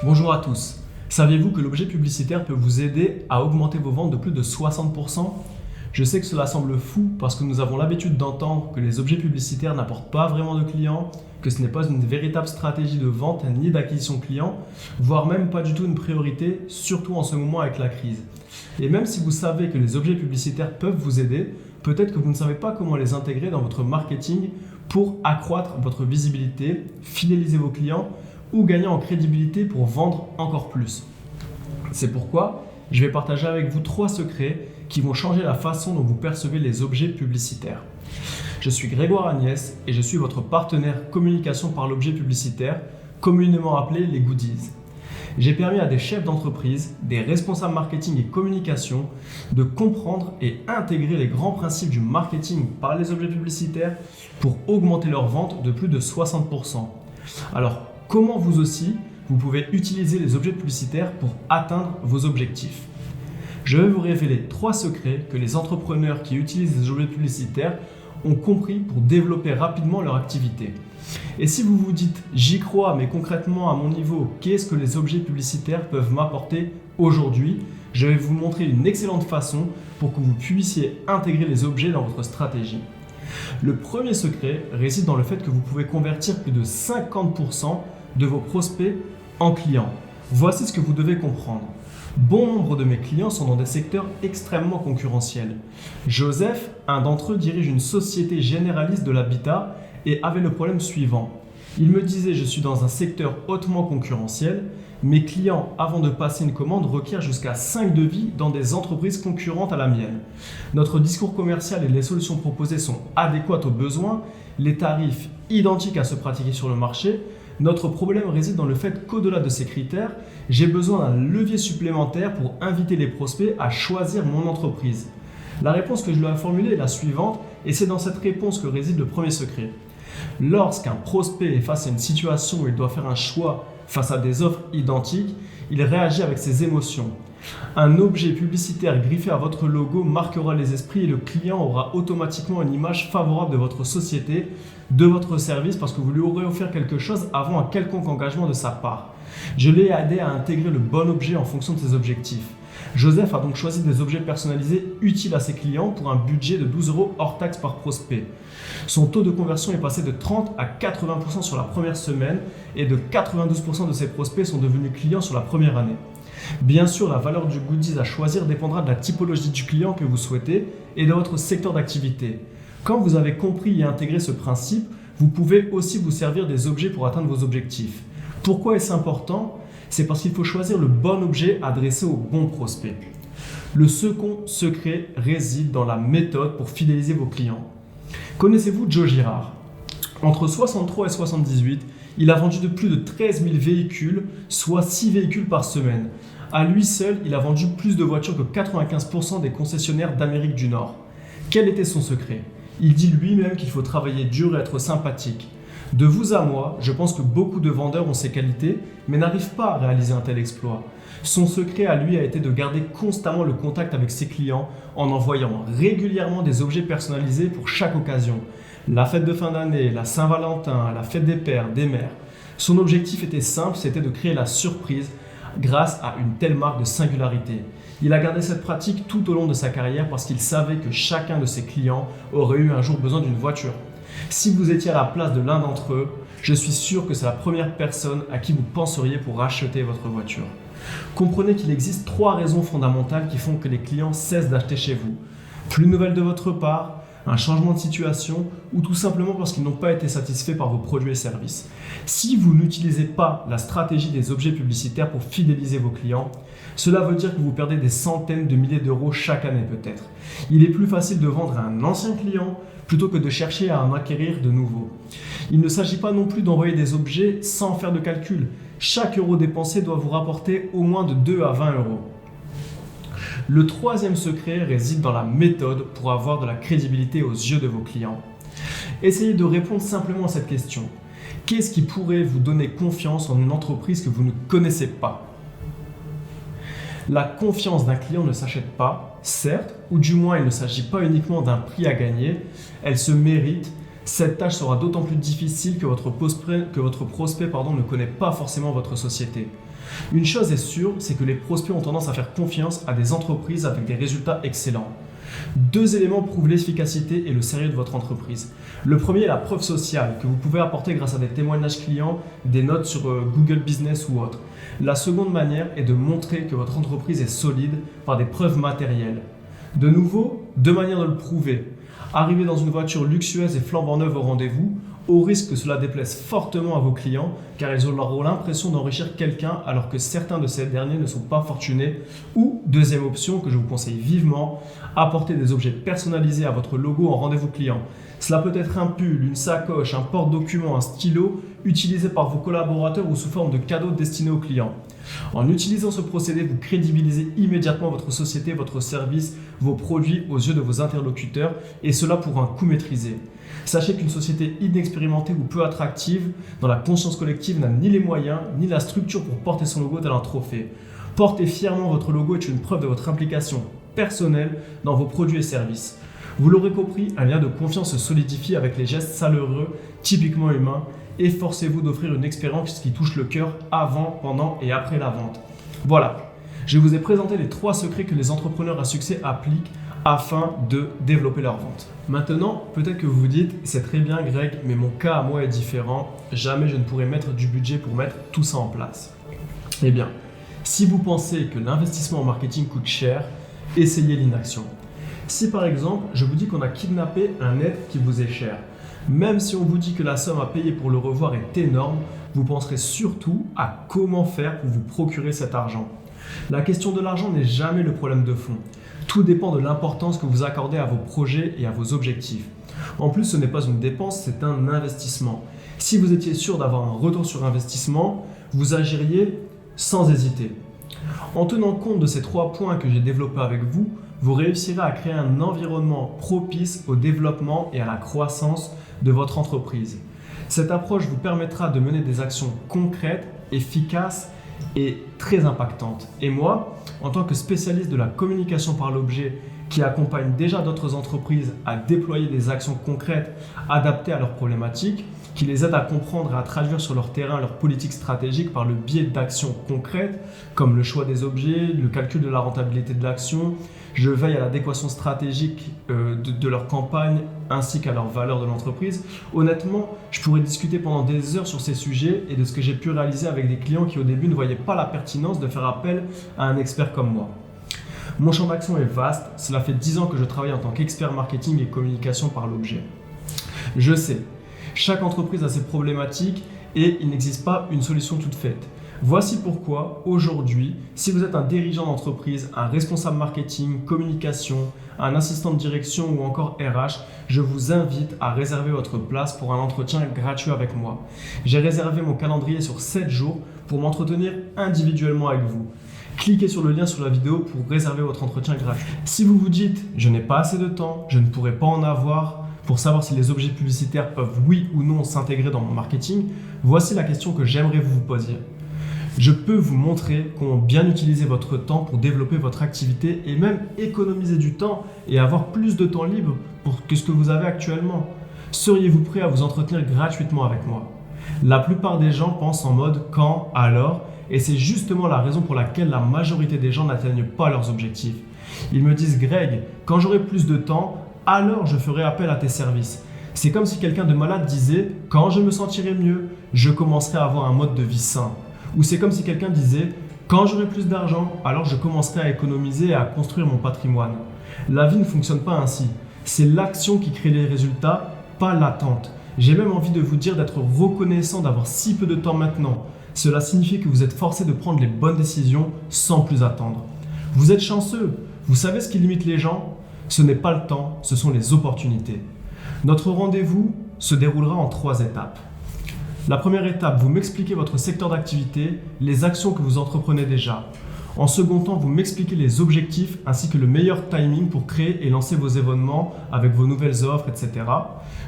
Bonjour à tous. Saviez-vous que l'objet publicitaire peut vous aider à augmenter vos ventes de plus de 60%? Je sais que cela semble fou parce que nous avons l'habitude d'entendre que les objets publicitaires n'apportent pas vraiment de clients, que ce n'est pas une véritable stratégie de vente ni d'acquisition client, voire même pas du tout une priorité, surtout en ce moment avec la crise. Et même si vous savez que les objets publicitaires peuvent vous aider, peut-être que vous ne savez pas comment les intégrer dans votre marketing pour accroître votre visibilité, fidéliser vos clients ou gagner en crédibilité pour vendre encore plus. C'est pourquoi je vais partager avec vous 3 secrets qui vont changer la façon dont vous percevez les objets publicitaires. Je suis Grégoire Agnès et je suis votre partenaire communication par l'objet publicitaire, communément appelé les goodies. J'ai permis à des chefs d'entreprise, des responsables marketing et communication de comprendre et intégrer les grands principes du marketing par les objets publicitaires pour augmenter leurs ventes de plus de 60%. Alors, comment vous aussi, vous pouvez utiliser les objets publicitaires pour atteindre vos objectifs? Je vais vous révéler 3 secrets que les entrepreneurs qui utilisent les objets publicitaires ont compris pour développer rapidement leur activité. Et si vous vous dites « j'y crois, mais concrètement à mon niveau, qu'est-ce que les objets publicitaires peuvent m'apporter aujourd'hui ?» Je vais vous montrer une excellente façon pour que vous puissiez intégrer les objets dans votre stratégie. Le premier secret réside dans le fait que vous pouvez convertir plus de 50% de vos prospects en clients. Voici ce que vous devez comprendre. Bon nombre de mes clients sont dans des secteurs extrêmement concurrentiels. Joseph, un d'entre eux, dirige une société généraliste de l'habitat et avait le problème suivant. Il me disait « je suis dans un secteur hautement concurrentiel. Mes clients, avant de passer une commande, requièrent jusqu'à 5 devis dans des entreprises concurrentes à la mienne. Notre discours commercial et les solutions proposées sont adéquates aux besoins, les tarifs identiques à ceux pratiqués sur le marché. Notre problème réside dans le fait qu'au-delà de ces critères, j'ai besoin d'un levier supplémentaire pour inviter les prospects à choisir mon entreprise. » La réponse que je lui ai formulée est la suivante, et c'est dans cette réponse que réside le premier secret. Lorsqu'un prospect est face à une situation où il doit faire un choix face à des offres identiques, il réagit avec ses émotions. Un objet publicitaire griffé à votre logo marquera les esprits et le client aura automatiquement une image favorable de votre société, de votre service parce que vous lui aurez offert quelque chose avant un quelconque engagement de sa part. Je l'ai aidé à intégrer le bon objet en fonction de ses objectifs. Joseph a donc choisi des objets personnalisés utiles à ses clients pour un budget de 12 € hors taxe par prospect. Son taux de conversion est passé de 30 à 80% sur la première semaine et de 92% de ses prospects sont devenus clients sur la première année. Bien sûr, la valeur du goodies à choisir dépendra de la typologie du client que vous souhaitez et de votre secteur d'activité. Quand vous avez compris et intégré ce principe, vous pouvez aussi vous servir des objets pour atteindre vos objectifs. Pourquoi est-ce important ? C'est parce qu'il faut choisir le bon objet adressé au bon prospect. Le second secret réside dans la méthode pour fidéliser vos clients. Connaissez-vous Joe Girard ? Entre 63 et 78, il a vendu de plus de 13 000 véhicules, soit 6 véhicules par semaine. À lui seul, il a vendu plus de voitures que 95% des concessionnaires d'Amérique du Nord. Quel était son secret ? Il dit lui-même qu'il faut travailler dur et être sympathique. De vous à moi, je pense que beaucoup de vendeurs ont ces qualités, mais n'arrivent pas à réaliser un tel exploit. Son secret à lui a été de garder constamment le contact avec ses clients en envoyant régulièrement des objets personnalisés pour chaque occasion. La fête de fin d'année, la Saint-Valentin, la fête des pères, des mères. Son objectif était simple, c'était de créer la surprise grâce à une telle marque de singularité. Il a gardé cette pratique tout au long de sa carrière parce qu'il savait que chacun de ses clients aurait eu un jour besoin d'une voiture. Si vous étiez à la place de l'un d'entre eux, je suis sûr que c'est la première personne à qui vous penseriez pour acheter votre voiture. Comprenez qu'il existe 3 raisons fondamentales qui font que les clients cessent d'acheter chez vous. Plus de nouvelles de votre part, un changement de situation ou tout simplement parce qu'ils n'ont pas été satisfaits par vos produits et services. Si vous n'utilisez pas la stratégie des objets publicitaires pour fidéliser vos clients, cela veut dire que vous perdez des centaines de milliers d'euros chaque année peut-être. Il est plus facile de vendre à un ancien client plutôt que de chercher à en acquérir de nouveaux. Il ne s'agit pas non plus d'envoyer des objets sans faire de calcul. Chaque euro dépensé doit vous rapporter au moins de 2 à 20 euros. Le troisième secret réside dans la méthode pour avoir de la crédibilité aux yeux de vos clients. Essayez de répondre simplement à cette question. Qu'est-ce qui pourrait vous donner confiance en une entreprise que vous ne connaissez pas ? La confiance d'un client ne s'achète pas, certes, ou du moins il ne s'agit pas uniquement d'un prix à gagner, elle se mérite, Cette tâche sera d'autant plus difficile que votre prospect, ne connaît pas forcément votre société. Une chose est sûre, c'est que les prospects ont tendance à faire confiance à des entreprises avec des résultats excellents. Deux éléments prouvent l'efficacité et le sérieux de votre entreprise. Le premier est la preuve sociale que vous pouvez apporter grâce à des témoignages clients, des notes sur Google Business ou autre. La seconde manière est de montrer que votre entreprise est solide par des preuves matérielles. De nouveau, deux manières de le prouver. Arriver dans une voiture luxueuse et flambant neuve au rendez-vous, au risque que cela déplaise fortement à vos clients car ils auront l'impression d'enrichir quelqu'un alors que certains de ces derniers ne sont pas fortunés. Ou, deuxième option que je vous conseille vivement, apporter des objets personnalisés à votre logo en rendez-vous client. Cela peut être un pull, une sacoche, un porte-document, un stylo utilisé par vos collaborateurs ou sous forme de cadeau destiné aux clients. En utilisant ce procédé, vous crédibilisez immédiatement votre société, votre service, vos produits aux yeux de vos interlocuteurs et cela pour un coût maîtrisé. Sachez qu'une société inexpérimentée ou peu attractive dans la conscience collective n'a ni les moyens ni la structure pour porter son logo tel un trophée. Porter fièrement votre logo est une preuve de votre implication personnelle dans vos produits et services. Vous l'aurez compris, un lien de confiance se solidifie avec les gestes chaleureux, typiquement humains. Efforcez-vous d'offrir une expérience qui touche le cœur avant, pendant et après la vente. Voilà, je vous ai présenté les 3 secrets que les entrepreneurs à succès appliquent afin de développer leur vente. Maintenant, peut-être que vous vous dites, c'est très bien Greg, mais mon cas à moi est différent. Jamais je ne pourrai mettre du budget pour mettre tout ça en place. Eh bien, si vous pensez que l'investissement en marketing coûte cher, essayez l'inaction. Si par exemple, je vous dis qu'on a kidnappé un être qui vous est cher, même si on vous dit que la somme à payer pour le revoir est énorme, vous penserez surtout à comment faire pour vous procurer cet argent. La question de l'argent n'est jamais le problème de fond. Tout dépend de l'importance que vous accordez à vos projets et à vos objectifs. En plus, ce n'est pas une dépense, c'est un investissement. Si vous étiez sûr d'avoir un retour sur investissement, vous agiriez sans hésiter. En tenant compte de ces 3 points que j'ai développés avec vous, vous réussirez à créer un environnement propice au développement et à la croissance de votre entreprise. Cette approche vous permettra de mener des actions concrètes, efficaces et très impactantes. Et moi, en tant que spécialiste de la communication par l'objet qui accompagne déjà d'autres entreprises à déployer des actions concrètes adaptées à leurs problématiques, qui les aident à comprendre et à traduire sur leur terrain leur politique stratégique par le biais d'actions concrètes comme le choix des objets, le calcul de la rentabilité de l'action. Je veille à l'adéquation stratégique de leur campagne ainsi qu'à leur valeur de l'entreprise. Honnêtement, je pourrais discuter pendant des heures sur ces sujets et de ce que j'ai pu réaliser avec des clients qui au début ne voyaient pas la pertinence de faire appel à un expert comme moi. Mon champ d'action est vaste, cela fait 10 ans que je travaille en tant qu'expert marketing et communication par l'objet. Je sais, chaque entreprise a ses problématiques et il n'existe pas une solution toute faite. Voici pourquoi aujourd'hui, si vous êtes un dirigeant d'entreprise, un responsable marketing, communication, un assistant de direction ou encore RH, je vous invite à réserver votre place pour un entretien gratuit avec moi. J'ai réservé mon calendrier sur 7 jours pour m'entretenir individuellement avec vous. Cliquez sur le lien sur la vidéo pour réserver votre entretien gratuit. Si vous vous dites « je n'ai pas assez de temps, je ne pourrai pas en avoir », pour savoir si les objets publicitaires peuvent oui ou non s'intégrer dans mon marketing, voici la question que j'aimerais vous poser. Je peux vous montrer comment bien utiliser votre temps pour développer votre activité et même économiser du temps et avoir plus de temps libre que ce que vous avez actuellement. Seriez-vous prêt à vous entretenir gratuitement avec moi? La plupart des gens pensent en mode « quand, alors ?» et c'est justement la raison pour laquelle la majorité des gens n'atteignent pas leurs objectifs. Ils me disent « Greg, quand j'aurai plus de temps, alors je ferai appel à tes services. » C'est comme si quelqu'un de malade disait « quand je me sentirai mieux, je commencerai à avoir un mode de vie sain. » Ou c'est comme si quelqu'un disait « quand j'aurai plus d'argent, alors je commencerai à économiser et à construire mon patrimoine. » La vie ne fonctionne pas ainsi. C'est l'action qui crée les résultats, pas l'attente. J'ai même envie de vous dire d'être reconnaissant d'avoir si peu de temps maintenant. Cela signifie que vous êtes forcé de prendre les bonnes décisions sans plus attendre. Vous êtes chanceux. Vous savez ce qui limite les gens? Ce n'est pas le temps, ce sont les opportunités. Notre rendez-vous se déroulera en 3 étapes. La première étape, vous m'expliquez votre secteur d'activité, les actions que vous entreprenez déjà. En second temps, vous m'expliquez les objectifs ainsi que le meilleur timing pour créer et lancer vos événements avec vos nouvelles offres, etc.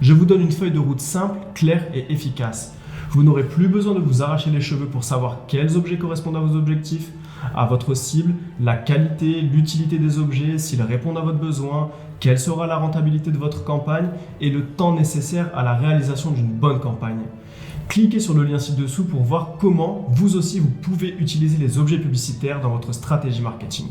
Je vous donne une feuille de route simple, claire et efficace. Vous n'aurez plus besoin de vous arracher les cheveux pour savoir quels objets correspondent à vos objectifs, à votre cible, la qualité, l'utilité des objets, s'ils répondent à votre besoin, quelle sera la rentabilité de votre campagne et le temps nécessaire à la réalisation d'une bonne campagne. Cliquez sur le lien ci-dessous pour voir comment vous aussi vous pouvez utiliser les objets publicitaires dans votre stratégie marketing.